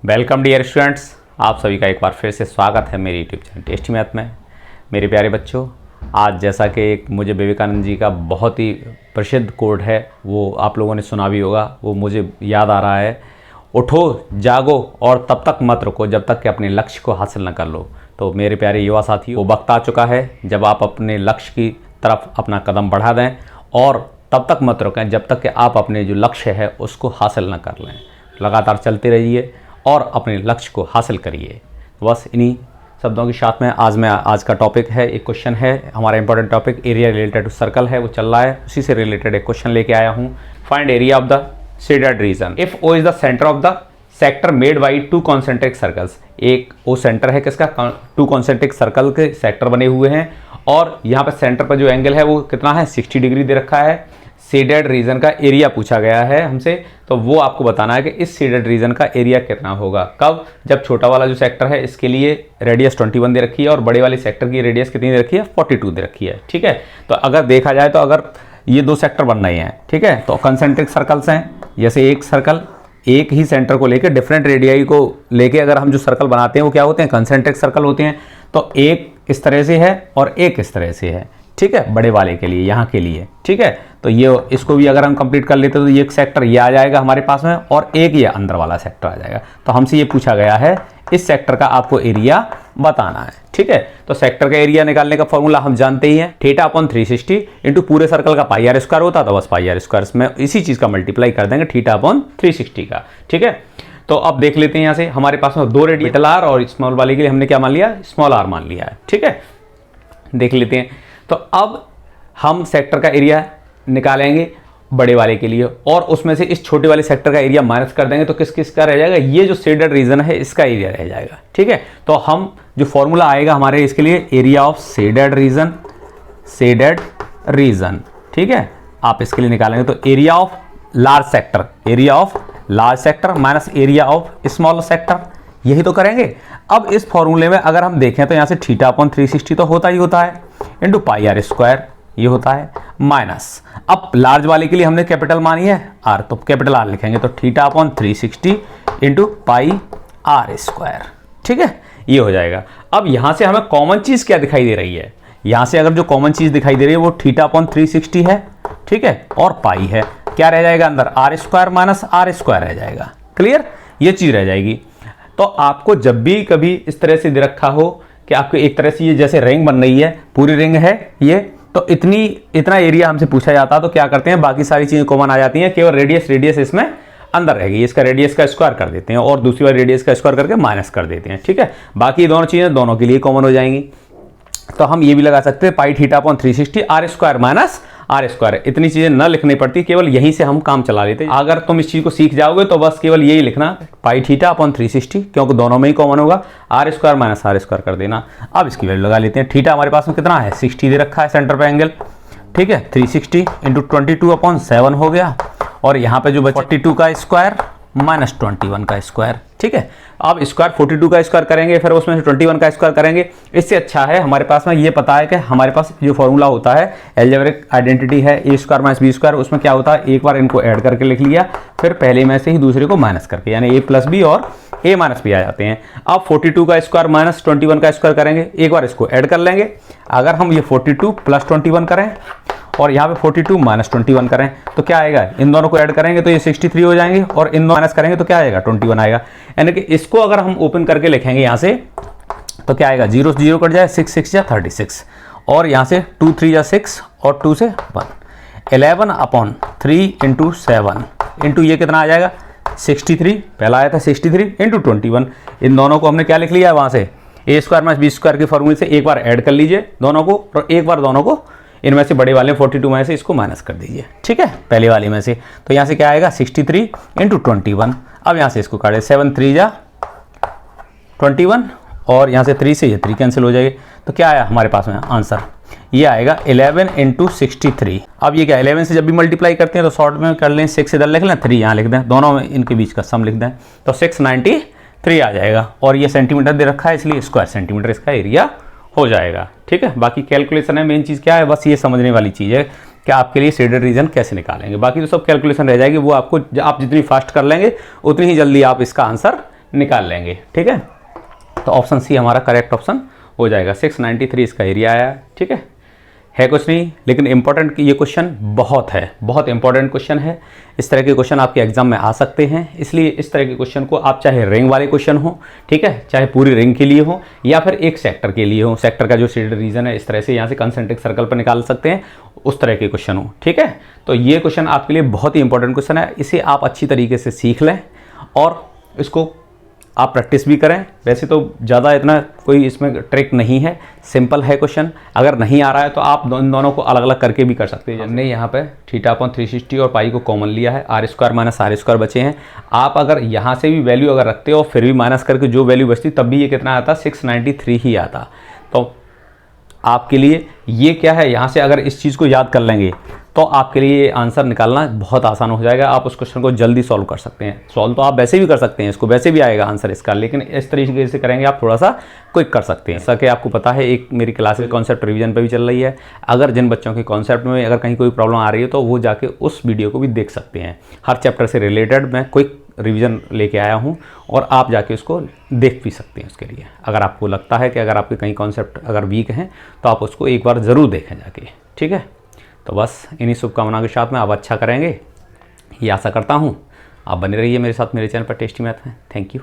Welcome dear students, आप सभी का एक बार फिर से स्वागत है मेरे यूट्यूब चैनल टेस्टी मैथ में। मेरे प्यारे बच्चों, आज जैसा कि एक मुझे विवेकानंद जी का बहुत ही प्रसिद्ध कोट है, वो आप लोगों ने सुना भी होगा, वो मुझे याद आ रहा है। उठो, जागो और तब तक मत रुको जब तक कि अपने लक्ष्य को हासिल न कर लो। तो मेरे प्यारे युवा साथियों, वो वक्त आ चुका है जब आप अपने लक्ष्य की तरफ अपना कदम बढ़ा दें और तब तक मत रुकें जब तक कि आप अपने जो लक्ष्य है उसको हासिल न कर लें। लगातार चलते रहिए और अपने लक्ष्य को हासिल करिए। बस इन्हीं शब्दों के साथ में आज का टॉपिक है, एक क्वेश्चन है हमारा important topic, area related to circle है, वो चल रहा है, उसी से रिलेटेड एक क्वेश्चन लेके आया हूँ। Find area of the shaded region if O is the centre of the sector made by two concentric circles. एक ओ सेंटर है किसका, टू कॉन्सेंट्रिक सर्कल के सेक्टर बने हुए हैं और यहाँ पे सेंटर पर जो एंगल है वो कितना है, 60 डिग्री दे रखा है। शेडेड रीजन का एरिया पूछा गया है हमसे, तो वो आपको बताना है कि इस शेडेड रीजन का एरिया कितना होगा। कब? जब छोटा वाला जो सेक्टर है इसके लिए रेडियस 21 दे रखी है और बड़े वाले सेक्टर की रेडियस कितनी दे रखी है, 42 दे रखी है। ठीक है, तो अगर देखा जाए तो अगर ये दो सेक्टर बन रहे हैं, ठीक है, तो कंसेंट्रिक सर्कल्स हैं, जैसे एक सर्कल एक ही सेंटर को लेकर डिफरेंट रेडियाई को लेके अगर हम जो सर्कल बनाते हैं वो क्या होते हैं, कंसेंट्रिक सर्कल होते हैं। तो एक इस तरह से है और एक इस तरह से है, ठीक है, बड़े वाले के लिए, यहाँ के लिए। ठीक है, तो ये इसको भी अगर हम कंप्लीट कर लेते तो ये एक सेक्टर ये आ जाएगा हमारे पास में और एक ये अंदर वाला सेक्टर आ जाएगा। तो हमसे ये पूछा गया है इस सेक्टर का आपको एरिया बताना है। ठीक है, तो सेक्टर का एरिया निकालने का फॉर्मूला हम जानते ही हैं, थीटा अपॉन 360 इंटू पूरे सर्कल का पाई आर स्क्वायर होता, तो बस पाई आर स्क्वायर में इसी चीज़ का मल्टीप्लाई कर देंगे थीटा अपॉन 360 का। ठीक है, तो अब देख लेते हैं यहाँ से हमारे पास में दो रेडियस कैपिटल आर और स्मॉल वाले के लिए हमने क्या मान लिया, स्मॉल आर मान लिया है। ठीक है, देख लेते हैं। तो अब हम सेक्टर का एरिया निकालेंगे बड़े वाले के लिए और उसमें से इस छोटे वाले सेक्टर का एरिया माइनस कर देंगे तो किस किस का रह जाएगा, ये जो शेडेड रीजन है इसका एरिया रह जाएगा। ठीक है, तो हम जो फॉर्मूला आएगा हमारे इसके लिए, area of shaded region, shaded region. ठीक है, आप इसके लिए निकालेंगे तो area of large sector, area of large sector minus area of small sector, यही तो करेंगे। अब इस फॉर्मूले में अगर हम देखें तो यहाँ से थीटा अपॉन 360 तो होता ही होता है इंटू पाई आर स्क्वायर, ये होता है माइनस, अब लार्ज वाले के लिए हमने कैपिटल मानी है आर, तो कैपिटल आर लिखेंगे तो theta upon 360 into pi R square. ठीक है, ये हो जाएगा। अब यहाँ से हमें कॉमन चीज़ क्या दिखाई दे रही है, यहाँ से अगर जो कॉमन चीज़ दिखाई दे रही है वो थीटा अपॉन 360 है, ठीक है, और पाई है, क्या रह जाएगा अंदर, R square minus are square रह जाएगा। क्लियर, ये चीज़ रह जाएगी। तो आपको जब भी कभी इस तरह से दे रखा हो कि आपको एक तरह से ये जैसे रिंग बन रही है, पूरी रिंग है ये, तो इतना एरिया हमसे पूछा जाता है, तो क्या करते हैं, बाकी सारी चीज़ें कॉमन आ जाती हैं, केवल रेडियस इसमें अंदर रहेगी, इसका रेडियस का स्क्वायर कर देते हैं और दूसरी वाली रेडियस का स्क्वायर करके माइनस कर देते हैं। ठीक है, बाकी दोनों चीज़ें दोनों के लिए कॉमन हो जाएंगी। तो हम ये भी लगा सकते हैं pi theta upon 360 r square minus are square, इतनी चीज़ें न लिखनी पड़ती, केवल यहीं से हम काम चला लेते हैं। अगर तुम इस चीज़ को सीख जाओगे तो बस केवल यही लिखना, पाई थीटा अपॉन 360, क्योंकि दोनों में ही कॉमन होगा, R square minus are square कर देना। अब इसकी वैल्यू लगा लेते हैं। थीटा हमारे पास में कितना है, 60 दे रखा है सेंटर पे एंगल। ठीक है, 360 इंटू 22 अपॉन 7 हो गया और यहाँ पे जो 42 का स्क्वायर माइनस 21 का स्क्वायर। ठीक है, अब स्क्वायर 42 का स्क्वायर करेंगे, फिर उसमें से 21 का स्क्वायर करेंगे। इससे अच्छा है हमारे पास में ये पता है कि हमारे पास जो फॉर्मूला होता है, अलजेब्रिक आइडेंटिटी है ए स्क्वायर माइनस बी स्क्वायर, उसमें क्या होता है, एक बार इनको ऐड करके लिख लिया, फिर पहले में से ही दूसरे को माइनस करके, यानी ए प्लस बी और ए माइनस बी आ जाते हैं। अब 42 का स्क्वायर माइनस 21 का स्क्वायर करेंगे, एक बार इसको ऐड कर लेंगे। अगर हम ये 42 प्लस 21 करें और यहाँ पे 42 माइनस 21 करें तो क्या आएगा, इन दोनों को ऐड करेंगे तो ये 63 हो जाएंगे और इन दोनों माइनस करेंगे तो क्या आएगा, 21 आएगा। यानी कि इसको अगर हम ओपन करके लिखेंगे यहाँ से तो क्या आएगा, 0 से 0 कट जाए, 6 6 या 36 और यहाँ से 2 3 या 6 और 2 से 1, 11 अपॉन 3 इंटू 7 इंटू ये कितना आ जाएगा, 63, पहला आया था 63 इंटू 21। इन दोनों को हमने क्या लिख लिया है वहाँ से, ए स्क्वायर माइनस बी स्क्वायर के फॉर्मूले से एक बार ऐड कर लीजिए दोनों को और एक बार दोनों को इनमें से बड़े वाले 42 में से इसको माइनस कर दीजिए। ठीक है, पहले वाले में से, तो यहाँ से क्या आएगा, 63 इंटू 21। अब यहाँ से इसको काटे, 7 3 जा 21 और यहाँ से 3 से ये 3 कैंसिल हो जाएगी, तो क्या आया हमारे पास में आंसर, ये आएगा 11 इंटू 63। अब ये क्या, 11 से जब भी मल्टीप्लाई करते हैं तो शॉर्ट में कर लें, 6 इधर लिख लें, 3 यहाँ लिख दें, दोनों में इनके बीच का सम लिख दें, तो 693 आ जाएगा और ये सेंटीमीटर दे रखा है इसलिए स्क्वायर सेंटीमीटर इसका एरिया हो जाएगा। ठीक है, बाकी कैलकुलेशन है, मेन चीज़ क्या है, बस ये समझने वाली चीज़ है कि आपके लिए शेडेड रीजन कैसे निकालेंगे, बाकी तो सब कैलकुलेशन रह जाएगी, वो आपको आप जितनी फास्ट कर लेंगे उतनी ही जल्दी आप इसका आंसर निकाल लेंगे। ठीक है, तो ऑप्शन सी हमारा करेक्ट ऑप्शन हो जाएगा। 693 इसका एरिया आया। ठीक है कुछ नहीं, लेकिन इंपॉर्टेंट ये क्वेश्चन बहुत है, बहुत इंपॉर्टेंट क्वेश्चन है। इस तरह के क्वेश्चन आपके एग्जाम में आ सकते हैं, इसलिए इस तरह के क्वेश्चन को आप चाहे रिंग वाले क्वेश्चन हो, ठीक है, चाहे पूरी रिंग के लिए हो या फिर एक सेक्टर के लिए हो, सेक्टर का जो शेडेड रीजन है इस तरह से यहाँ से कंसेंट्रिक सर्कल पर निकाल सकते हैं, उस तरह के क्वेश्चन हो। ठीक है, तो ये क्वेश्चन आपके लिए बहुत ही इंपॉर्टेंट क्वेश्चन है, इसे आप अच्छी तरीके से सीख लें और इसको आप प्रैक्टिस भी करें। वैसे तो ज़्यादा इतना कोई इसमें ट्रिक नहीं है, सिंपल है क्वेश्चन। अगर नहीं आ रहा है तो आप इन दोनों को अलग अलग करके भी कर सकते हैं। हमने यहाँ पे θ/360 और पाई को कॉमन लिया है, r² माइनस r² बचे हैं। आप अगर यहाँ से भी वैल्यू अगर रखते हो फिर भी माइनस करके जो वैल्यू बचती तब भी ये कितना आता, 693 ही आता। तो आपके लिए ये क्या है, यहाँ से अगर इस चीज़ को याद कर लेंगे तो आपके लिए आंसर निकालना बहुत आसान हो जाएगा। आप उस क्वेश्चन को जल्दी सॉल्व कर सकते हैं। सॉल्व तो आप वैसे भी कर सकते हैं, इसको वैसे भी आएगा आंसर इसका, लेकिन इस तरीके से करेंगे आप थोड़ा सा क्विक कर सकते हैं। जैसा कि आपको पता है एक मेरी क्लासिक कॉन्सेप्ट रिवीजन पे भी चल रही है। अगर जिन बच्चों के कॉन्सेप्ट में अगर कहीं कोई प्रॉब्लम आ रही है तो वो जाके उस वीडियो को भी देख सकते हैं। हर चैप्टर से रिलेटेड मैं क्विक रिवीजन लेके आया हूँ और आप जाके उसको देख भी सकते हैं। उसके लिए अगर आपको लगता है कि अगर आपके कहीं कॉन्सेप्ट अगर वीक हैं तो आप उसको एक बार ज़रूर देखें जाके। ठीक है, तो बस इन्हीं शुभकामनाओं के साथ में आप अच्छा करेंगे ये आशा करता हूँ। आप बने रहिए मेरे साथ मेरे चैनल पर टेस्टी मैथ में। Thank you.